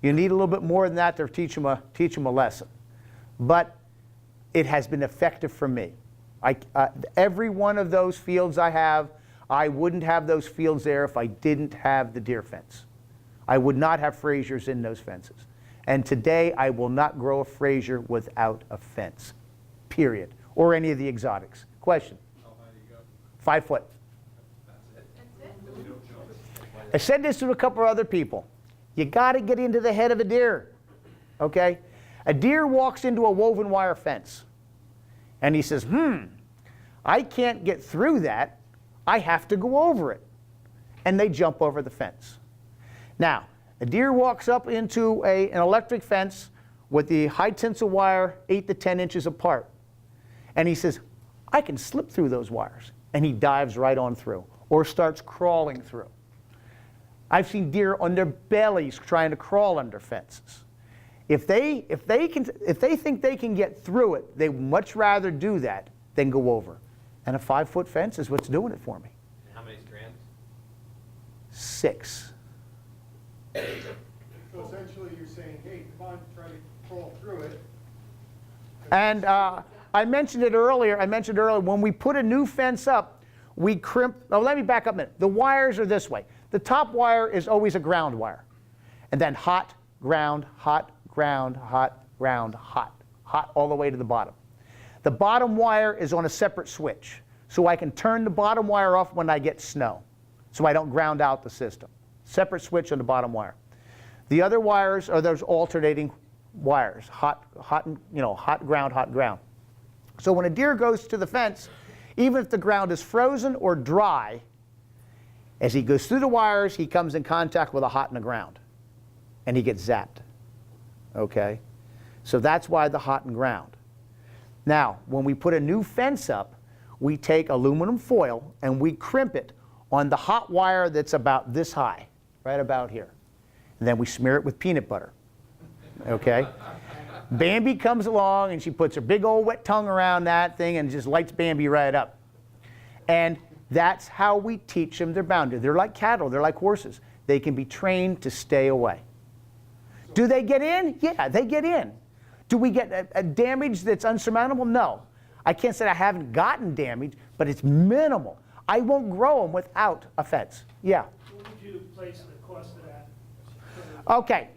You need a little bit more than that to teach them a lesson. But it has been effective for me. Every one of those fields I wouldn't have those fields there if I didn't have the deer fence. I would not have Frasers in those fences. And today I will not grow a Fraser without a fence, period. Or any of the exotics. Question? How high do you go? 5 foot. That's it? That's it? I said this to a couple of other people. You got to get into the head of a deer, okay? A deer walks into a woven wire fence, and he says, I can't get through that. I have to go over it. And they jump over the fence. Now, a deer walks up into an electric fence with the high tensile wire 8 to 10 inches apart. And he says, I can slip through those wires. And he dives right on through or starts crawling through. I've seen deer on their bellies trying to crawl under fences. If they think they can get through it, they would much rather do that than go over. And a 5-foot fence is what's doing it for me. How many strands? 6. So essentially you're saying, hey, come on, try to crawl through it. And I mentioned it earlier, when we put a new fence up, we crimp, oh, let me back up a minute. The wires are this way. The top wire is always a ground wire. And then hot, ground, hot, ground, hot, ground, hot, hot all the way to the bottom. The bottom wire is on a separate switch, so I can turn the bottom wire off when I get snow, so I don't ground out the system. Separate switch on the bottom wire. The other wires are those alternating wires, hot, hot ground, hot ground. So when a deer goes to the fence, even if the ground is frozen or dry, as he goes through the wires, he comes in contact with a hot in the ground, and he gets zapped. Okay? So that's why the hot and ground. Now, when we put a new fence up, we take aluminum foil and we crimp it on the hot wire that's about this high, right about here. And then we smear it with peanut butter. Okay? Bambi comes along and she puts her big old wet tongue around that thing and just lights Bambi right up. And that's how we teach them their boundary. They're like cattle, they're like horses. They can be trained to stay away. Do they get in? Yeah, they get in. Do we get a damage that's unsurmountable? No. I can't say I haven't gotten damage, but it's minimal. I won't grow them without a fence. Yeah. What would you place the cost of that? Okay.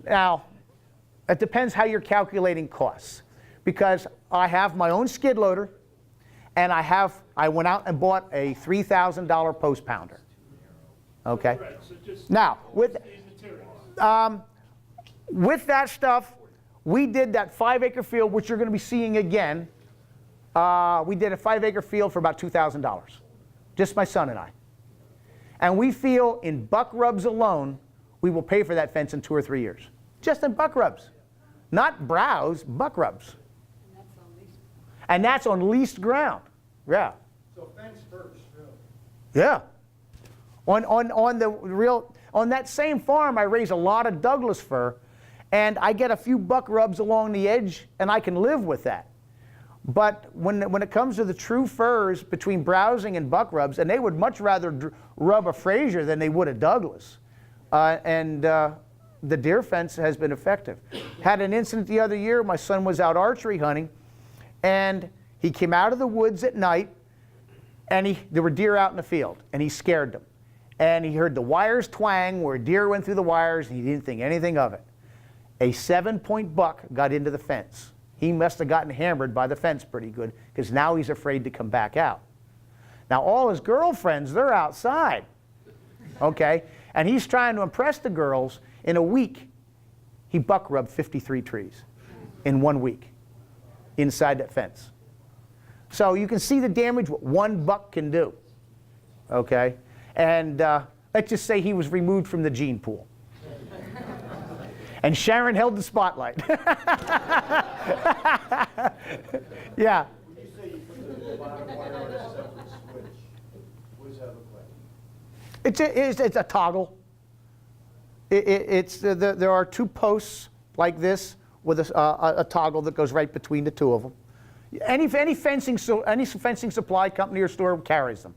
Now, it depends how you're calculating costs. Because I have my own skid loader, and I went out and bought a $3,000 post pounder. Okay? Right, so just Now, with these materials. With that stuff, we did that 5-acre field, which you're going to be seeing again. We did a 5-acre field for about $2,000, just my son and I. And we feel in buck rubs alone, we will pay for that fence in 2 or 3 years. Just in buck rubs. Not browse, buck rubs. And that's on leased ground. Yeah. So fence first, really. Yeah. On that same farm, I raise a lot of Douglas fir, and I get a few buck rubs along the edge, and I can live with that. But when it comes to the true firs between browsing and buck rubs, and they would much rather rub a Fraser than they would a Douglas. The deer fence has been effective. Had an incident the other year. My son was out archery hunting, and he came out of the woods at night, and there were deer out in the field, and he scared them. And he heard the wires twang where a deer went through the wires, and he didn't think anything of it. A 7-point buck got into the fence. He must have gotten hammered by the fence pretty good, because now he's afraid to come back out. Now all his girlfriends, they're outside, okay? And he's trying to impress the girls. In a week, he buck rubbed 53 trees in 1 week inside that fence. So you can see the damage what one buck can do, okay? And let's just say he was removed from the gene pool. And Sharon held the spotlight. Yeah. When you say you put the bottom wire on a separate switch, what does that look like? It's a toggle. There are 2 posts like this with a toggle that goes right between the 2 of them. Any fencing supply company or store carries them.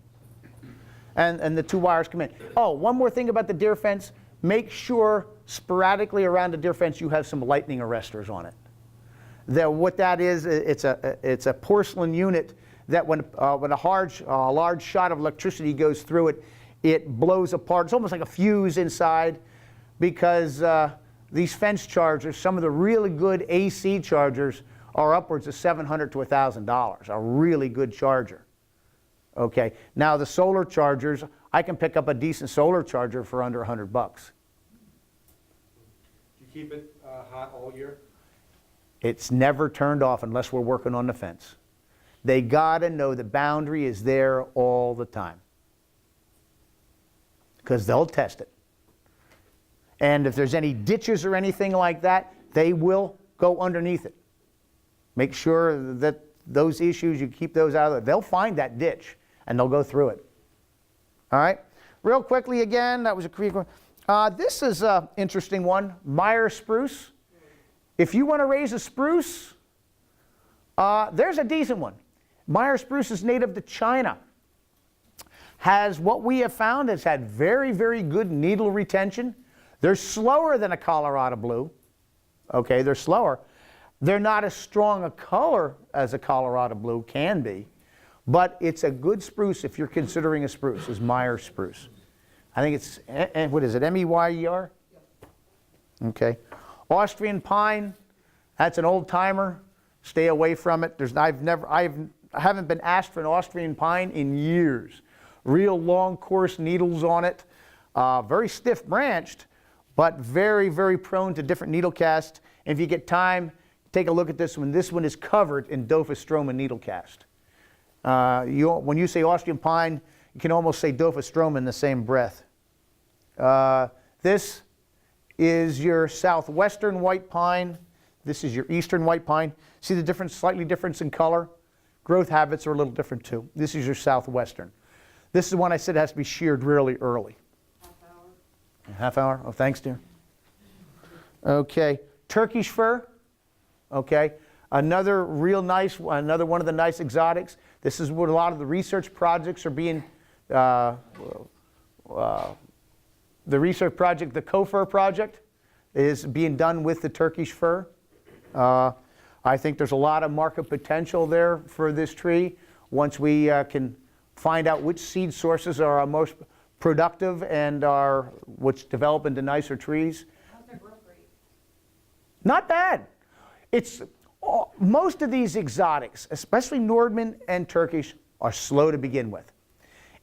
And the 2 wires come in. Oh, one more thing about the deer fence. Make sure sporadically around the deer fence you have some lightning arresters on it. What that is, it's a porcelain unit that when a large shot of electricity goes through it, it blows apart. It's almost like a fuse inside, because these fence chargers, some of the really good AC chargers, are upwards of $700 to $1,000. A really good charger. Okay. Now the solar chargers, I can pick up a decent solar charger for under $100. You keep it hot all year? It's never turned off unless we're working on the fence. They gotta know the boundary is there all the time, because they'll test it. And if there's any ditches or anything like that, they will go underneath it. Make sure that those issues, you keep those out of there. They'll find that ditch and they'll go through it. All right? Real quickly again, that was a quick one. This is an interesting one, Meyer spruce. If you want to raise a spruce, there's a decent one. Meyer spruce is native to China. Has what we have found has had very, very good needle retention. They're slower than a Colorado blue. Okay, they're slower. They're not as strong a color as a Colorado blue can be, but it's a good spruce if you're considering a spruce, is Meyer spruce. I think it's, what is it, M-E-Y-E-R? Okay. Austrian pine, that's an old timer. Stay away from it. I haven't been asked for an Austrian pine in years. Real long, coarse needles on it. Very stiff branched, but very, very prone to different needle casts. And if you get time, take a look at this one. This one is covered in Dophostroma needle cast. When you say Austrian pine, you can almost say Dophostroma in the same breath. This is your southwestern white pine. This is your eastern white pine. See the difference, slightly difference in color? Growth habits are a little different too. This is your southwestern. This is one I said has to be sheared really early. Half hour? Oh, thanks, dear. Okay, Turkish fir. Okay, another real nice, another one of the nice exotics. This is what a lot of the research projects are being, the research project, the COFIR project, is being done with the Turkish fir. I think there's a lot of market potential there for this tree once we can find out which seed sources are our most productive and are which develop into nicer trees. How's their growth rate? Not bad. It's most of these exotics, especially Nordman and Turkish, are slow to begin with.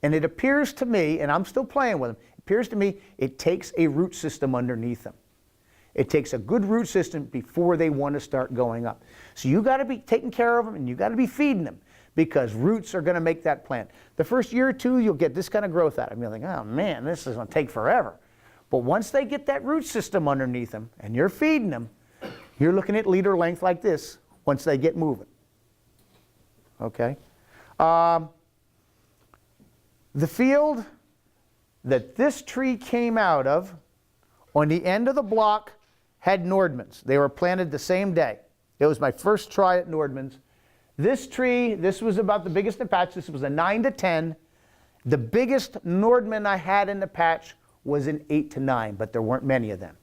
And it appears to me, and I'm still playing with them, it appears to me it takes a root system underneath them. It takes a good root system before they want to start going up. So you got to be taking care of them and you got to be feeding them because roots are going to make that plant. The first year or two, you'll get this kind of growth out of them. You're like, oh man, this is going to take forever. But once they get that root system underneath them and you're feeding them, you're looking at leader length like this once they get moving. Okay? The field that this tree came out of, on the end of the block, had Nordmans. They were planted the same day. It was my first try at Nordmans. This tree, this was about the biggest in the patch. This was a 9 to 10. The biggest Nordman I had in the patch was an 8 to 9, but there weren't many of them.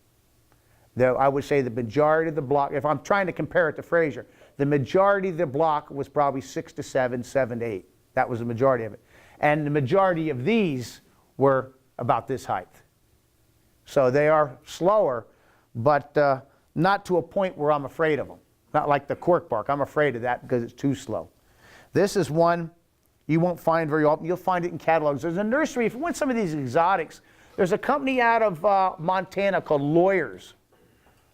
I would say the majority of the block, if I'm trying to compare it to Fraser, the majority of the block was probably 6 to 7, 7 to 8. That was the majority of it. And the majority of these were about this height. So they are slower, but not to a point where I'm afraid of them. Not like the cork bark. I'm afraid of that because it's too slow. This is one you won't find very often. You'll find it in catalogs. There's a nursery. If you want some of these exotics, there's a company out of Montana called Lawyers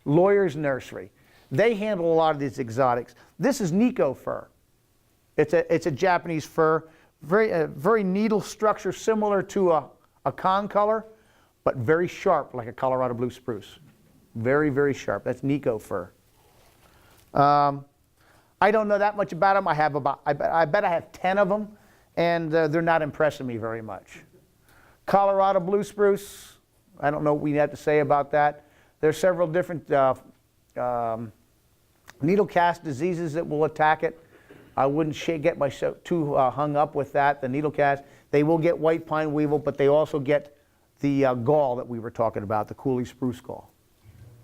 Nursery. They handle a lot of these exotics. This is Nico fir. It's a Japanese fir. Very needle structure similar to a con color, but very sharp like a Colorado blue spruce. Very, very sharp. That's Nico fir. I don't know that much about them. I bet I have 10 of them, and they're not impressing me very much. Colorado blue spruce, I don't know what we have to say about that. There's several different needle cast diseases that will attack it. I wouldn't get myself too hung up with that, the needle cast. They will get white pine weevil, but they also get the gall that we were talking about, the Cooley spruce gall.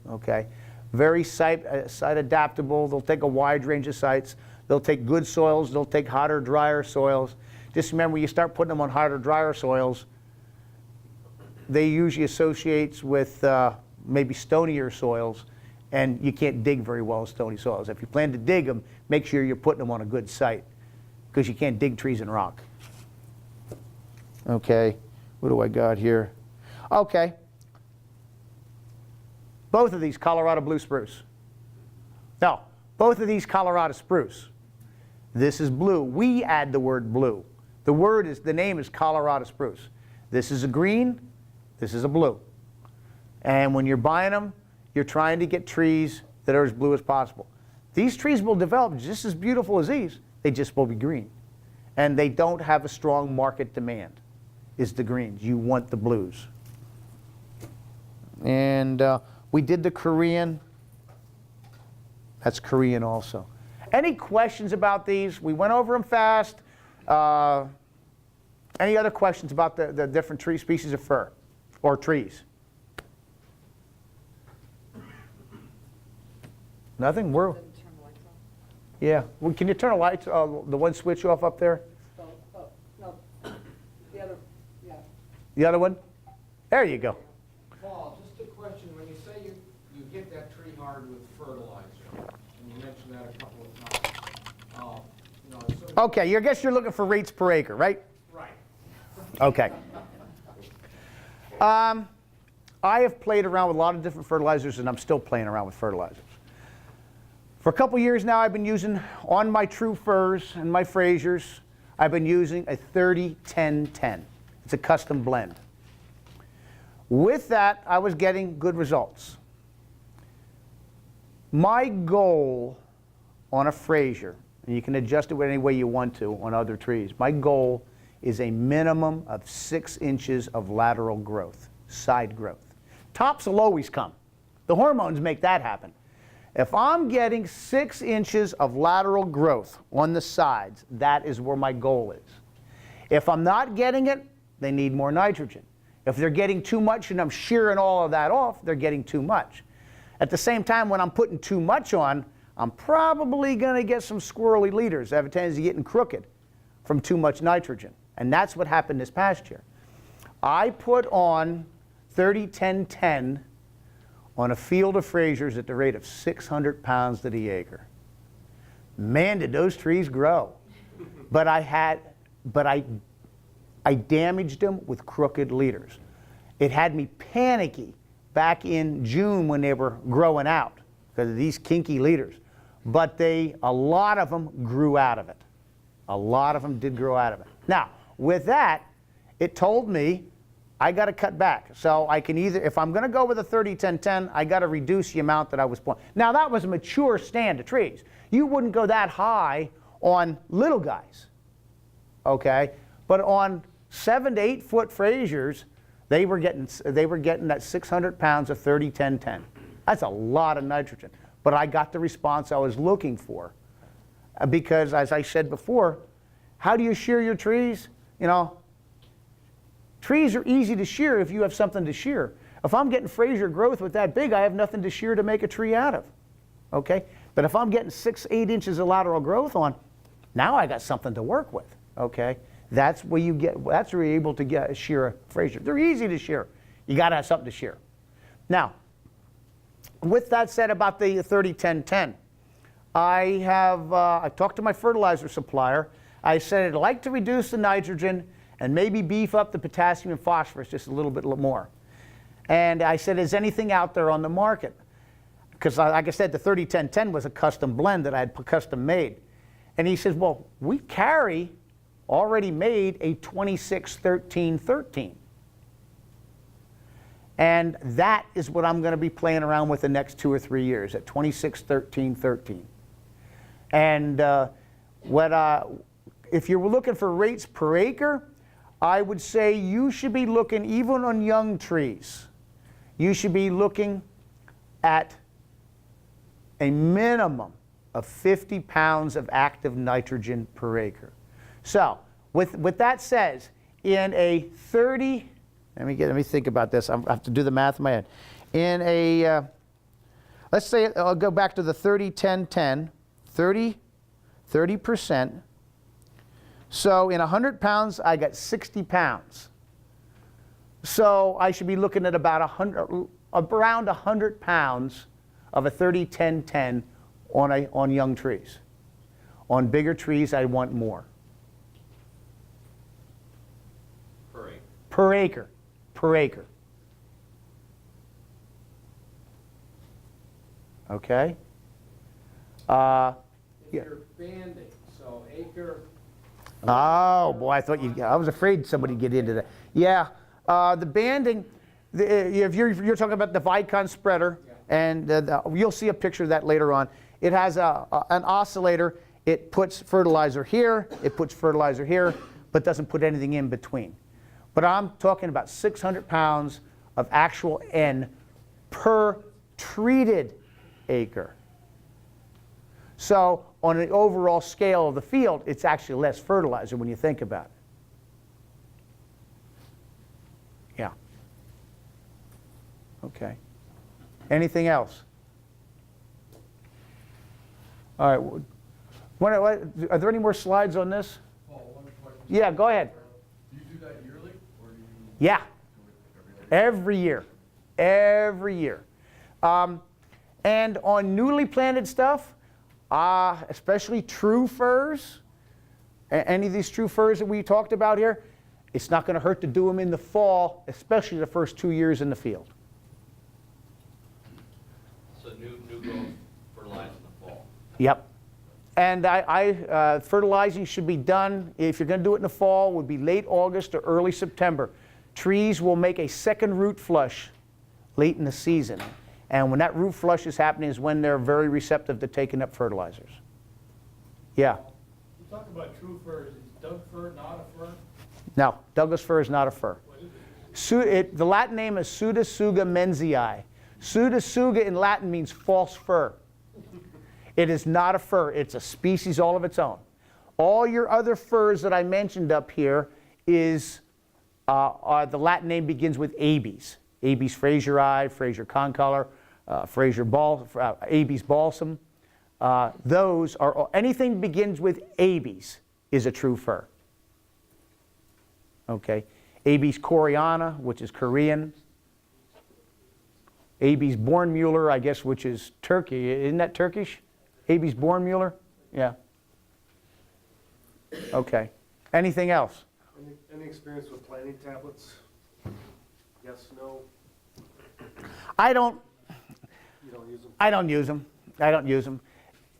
Okay, very site adaptable. They'll take a wide range of sites. They'll take good soils. They'll take hotter, drier soils. Just remember, you start putting them on hotter, drier soils, they usually associate with maybe stonier soils, and you can't dig very well in stony soils. If you plan to dig them, make sure you're putting them on a good site, because you can't dig trees in rock. Okay, what do I got here? Okay. Both of these Colorado blue spruce. No, both of these Colorado spruce. This is blue. We add the word blue. The name is Colorado spruce. This is a green, this is a blue. And when you're buying them, you're trying to get trees that are as blue as possible. These trees will develop just as beautiful as these, they just will be green. And they don't have a strong market demand, is the greens. You want the blues. And we did the Korean. That's Korean also. Any questions about these? We went over them fast. Any other questions about the different tree species of fir or trees? Nothing? Didn't turn Yeah. Well, can you turn the lights, the one switch off up there? No, the other, yeah. The other one? There you go. Paul, just a question, when you say you hit that tree hard with fertilizer, and you mentioned that a couple of times, you know, so. Okay, I guess you're looking for rates per acre, right? Right. Okay. I have played around with a lot of different fertilizers, and I'm still playing around with fertilizers. For a couple years now, I've been using, on my True Firs and my Frasers, I've been using a 30-10-10. It's a custom blend. With that, I was getting good results. My goal on a Fraser, and you can adjust it any way you want to on other trees, my goal is a minimum of 6 inches of lateral growth, side growth. Tops will always come. The hormones make that happen. If I'm getting 6 inches of lateral growth on the sides, that is where my goal is. If I'm not getting it, they need more nitrogen. If they're getting too much and I'm shearing all of that off, they're getting too much. At the same time, when I'm putting too much on, I'm probably going to get some squirrely leaders that have a tendency to getting crooked from too much nitrogen. And that's what happened this past year. I put on 30-10-10 on a field of Frasers at the rate of 600 pounds to the acre. Man, did those trees grow. But I damaged them with crooked leaders. It had me panicky back in June when they were growing out because of these kinky leaders. But a lot of them grew out of it. A lot of them did grow out of it. Now, with that, it told me I got to cut back. So I can either, if I'm going to go with a 30-10-10, I got to reduce the amount that I was planting. Now, that was a mature stand of trees. You wouldn't go that high on little guys, okay? But on 7 to 8 foot Frasers, they were getting that 600 pounds of 30-10-10. That's a lot of nitrogen. But I got the response I was looking for. Because, as I said before, how do you shear your trees? You know, trees are easy to shear if you have something to shear. If I'm getting Fraser growth with that big, I have nothing to shear to make a tree out of. Okay? But if I'm getting 6-8 inches of lateral growth on, now I got something to work with. Okay? That's where you get. That's where you're able to shear a Fraser. They're easy to shear. You got to have something to shear. Now, with that said about the 30-10-10, I talked to my fertilizer supplier. I said I'd like to reduce the nitrogen and maybe beef up the potassium and phosphorus just a little bit more. And I said, is anything out there on the market? Because like I said, the 30-10-10 was a custom blend that I had custom made. And he says, well, we carry already made a 26-13-13. And that is what I'm going to be playing around with the next 2 or 3 years, at 26-13-13. And if you're looking for rates per acre, I would say you should be looking, even on young trees, you should be looking at a minimum of 50 pounds of active nitrogen per acre. So, with that said, in a 30, let me think about this. I have to do the math in my head. In a, let's say I'll go back to the 30-10-10, 30%. So in 100 pounds, I got 60 pounds. So I should be looking at about around 100 pounds of a 30-10-10 on young trees. On bigger trees, I want more. Per acre. Per acre. Per acre. Okay? If you're banding, so acre. Oh, boy, I was afraid somebody'd get into that. Yeah, the banding, if you're talking about the Vicon spreader, and you'll see a picture of that later on. It has an oscillator. It puts fertilizer here, it puts fertilizer here, but doesn't put anything in between. But I'm talking about 600 pounds of actual N per treated acre. So on the overall scale of the field, it's actually less fertilizer when you think about it. Yeah. Okay. Anything else? All right. Are there any more slides on this? Paul, one question. Yeah, go ahead. Do you do that yearly, or do you Yeah, do it every day? every year. And on newly planted stuff, especially true firs, any of these true firs that we talked about here, it's not going to hurt to do them in the fall, especially the first 2 years in the field. So new growth fertilized in the fall. Yep. And fertilizing should be done, if you're going to do it in the fall, would be late August or early September. Trees will make a second root flush late in the season. And when that root flush is happening is when they're very receptive to taking up fertilizers. Yeah. You talk about true firs, is Doug fir not a fir? No, Douglas fir is not a fir. What is it? The Latin name is Pseudotsuga menzii. Pseudotsuga in Latin means false fir. It is not a fir. It's a species all of its own. All your other firs that I mentioned up here is, the Latin name begins with Abies. Abies fraseri, Fraser concolor, Abies balsam. Those are, anything begins with Abies is a true fir. Okay. Abies coreana, which is Korean. Abies Bornmuller, I guess, which is Turkey. Isn't that Turkish? Abies Bornmuller? Yeah. Okay. Anything else? Any experience with planting tablets? Yes, no? I don't You don't use them? I don't use them.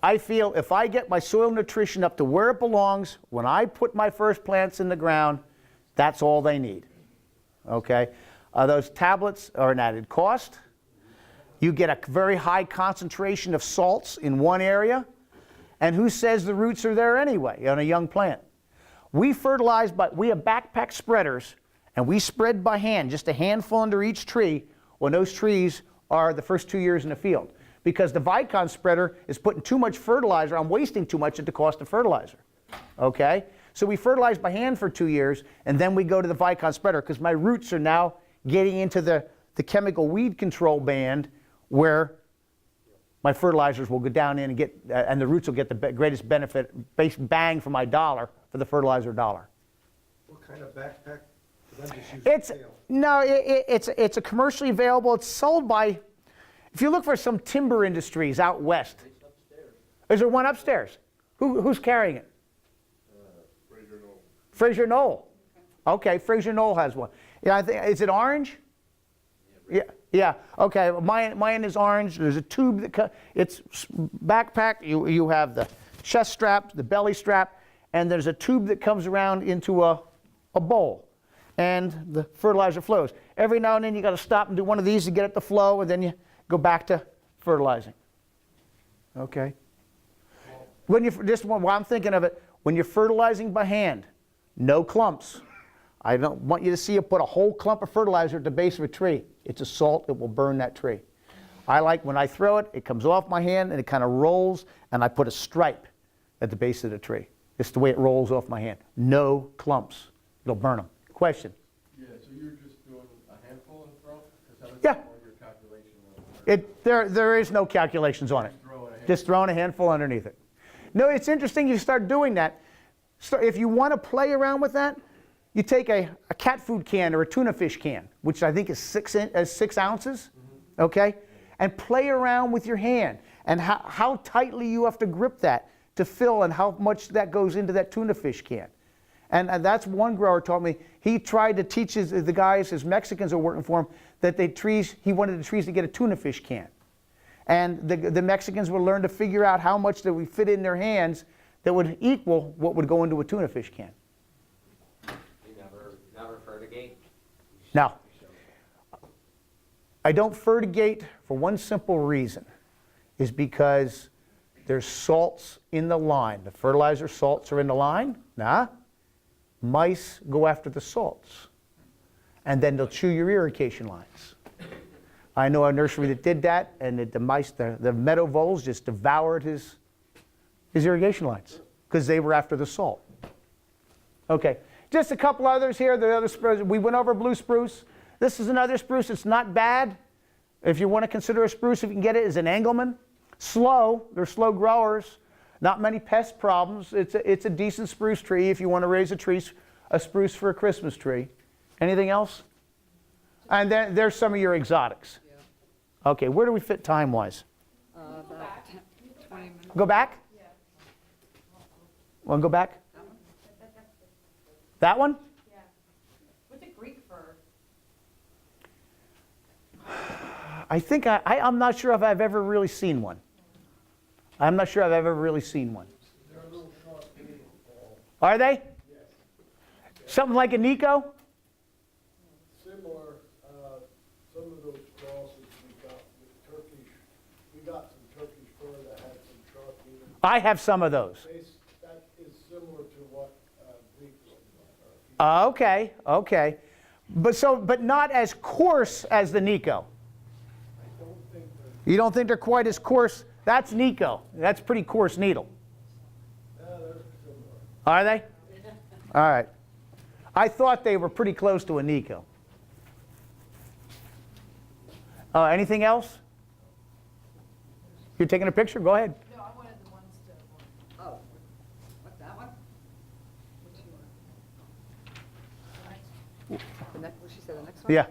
I feel if I get my soil nutrition up to where it belongs, when I put my first plants in the ground, that's all they need. Okay? Those tablets are an added cost. You get a very high concentration of salts in one area. And who says the roots are there anyway on a young plant? We fertilize, we have backpack spreaders, and we spread by hand, just a handful under each tree, when those trees are the first 2 years in the field. Because the Vicon spreader is putting too much fertilizer, I'm wasting too much at the cost of fertilizer. Okay? So we fertilize by hand for 2 years, and then we go to the Vicon spreader, because my roots are now getting into the chemical weed control band where my fertilizers will go down in and get, and the roots will get the greatest benefit, bang for my dollar, for the fertilizer dollar. What kind of backpack? 'Cause I'm just using It's, scale. no, it's a commercially available, it's sold by, if you look for some timber industries out west. Is there one upstairs? Who's carrying it? Fraser Knoll. Okay, Fraser Knoll has one. Yeah, I think, is it orange? Yeah. Okay, mine is orange. There's a tube that it's backpack. You have the chest strap, the belly strap, and there's a tube that comes around into a bowl, and the fertilizer flows. Every now and then you got to stop and do one of these to get it to flow, and then you go back to fertilizing. Okay. When you while I'm thinking of it, when you're fertilizing by hand, no clumps. I don't want you to see you put a whole clump of fertilizer at the base of a tree. It's a salt, it will burn that tree. I like when I throw it, it comes off my hand and it kind of rolls, and I put a stripe at the base of the tree. It's the way it rolls off my hand. No clumps. It'll burn them. Question? Yeah, so you're just doing a handful and throw? 'Cause that was Yeah. on your calculation. There is no calculations on it. Just throwing a handful underneath it. No, it's interesting you start doing that. So if you want to play around with that, you take a cat food can or a tuna fish can, which I think is 6 ounces, okay? And play around with your hand and how tightly you have to grip that to fill and how much that goes into that tuna fish can. And that's one grower taught me. He tried to teach the guys, his Mexicans are working for him, that he wanted the trees to get a tuna fish can. And the Mexicans would learn to figure out how much that would fit in their hands that would equal what would go into a tuna fish can. You never fertigate? Now, I don't fertigate for one simple reason, is because there's salts in the line. The fertilizer salts are in the line. Nah. Mice go after the salts, and then they'll chew your irrigation lines. I know a nursery that did that, and the mice, the meadow voles just devoured his irrigation lines because they were after the salt. Okay, just a couple others here. The other spruce, we went over blue spruce. This is another spruce. It's not bad. If you want to consider a spruce, if you can get it, is an Engelmann. Slow. They're slow growers. Not many pest problems. It's a decent spruce tree if you want to raise a spruce for a Christmas tree. Anything else? And then there's some of your exotics. Okay, where do we fit time-wise? About 20 minutes. Go back? Yeah. Want to go back? That one? Yeah. What's a Greek fir? I think I'm not sure if I've ever really seen one. I'm not sure I've ever really seen one. They're a little sharp, Paul. Are they? Yes. Something like a Nico? Similar, some of those crosses we got with Turkish, we got some Turkish fur that had some sharp units. I have some of those. That is similar to what Greek looks like. Okay, okay. But not as coarse as the Nico. I don't think they're, You don't think they're quite as coarse? That's Nico. That's pretty coarse needle. they're similar. Are they? All right. I thought they were pretty close to a Nico. Anything else? You're taking a picture? Go ahead. No, I wanted the ones to. Oh, what, that one? Which one? The next, what she said, the next one? Yeah.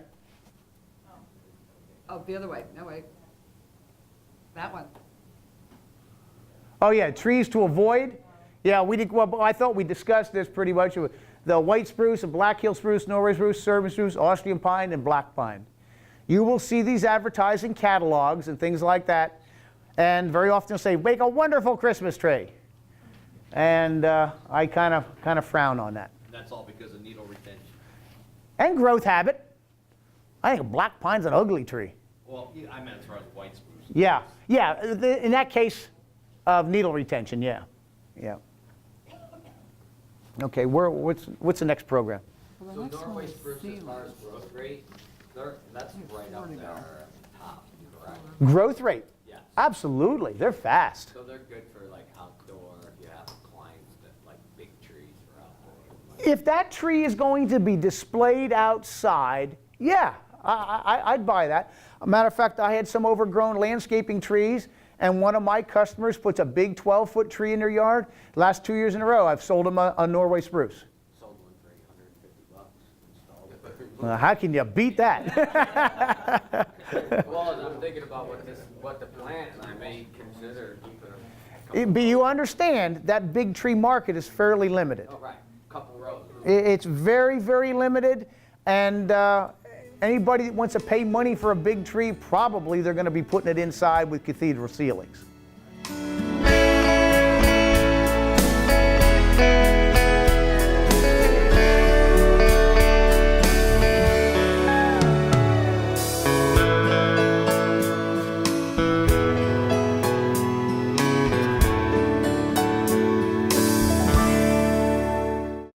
Oh, the other way, no way. That one. Oh yeah, trees to avoid. Yeah, we did. Well, I thought we discussed this pretty much. The white spruce, and Black Hill spruce, Norway spruce, Serbian spruce, Austrian pine, and black pine. You will see these advertised in catalogs and things like that, and very often say, "Make a wonderful Christmas tree," and I kind of frown on that. That's all because of needle retention. And growth habit. I think a black pine's an ugly tree. Well, I meant as far as white spruce. Yeah, yeah. In that case of needle retention, yeah, yeah. Okay, what's the next program? So Norway spruce, as far as growth rate, that's right up there at the top, correct? Growth rate. Yes. Absolutely, they're fast. So they're good for like outdoor, if you have clients that like big trees for outdoor. If that tree is going to be displayed outside, yeah, I'd buy that. A matter of fact, I had some overgrown landscaping trees, and one of my customers puts a big 12-foot tree in their yard. Last 2 years in a row, I've sold them a Norway spruce. Sold one for $850, installed it. How can you beat that? Well, I'm thinking about what the plant, and I may consider keeping them. But you understand that big tree market is fairly limited. Oh, right, couple rows. It's very, very limited, and anybody that wants to pay money for a big tree, probably they're going to be putting it inside with cathedral ceilings.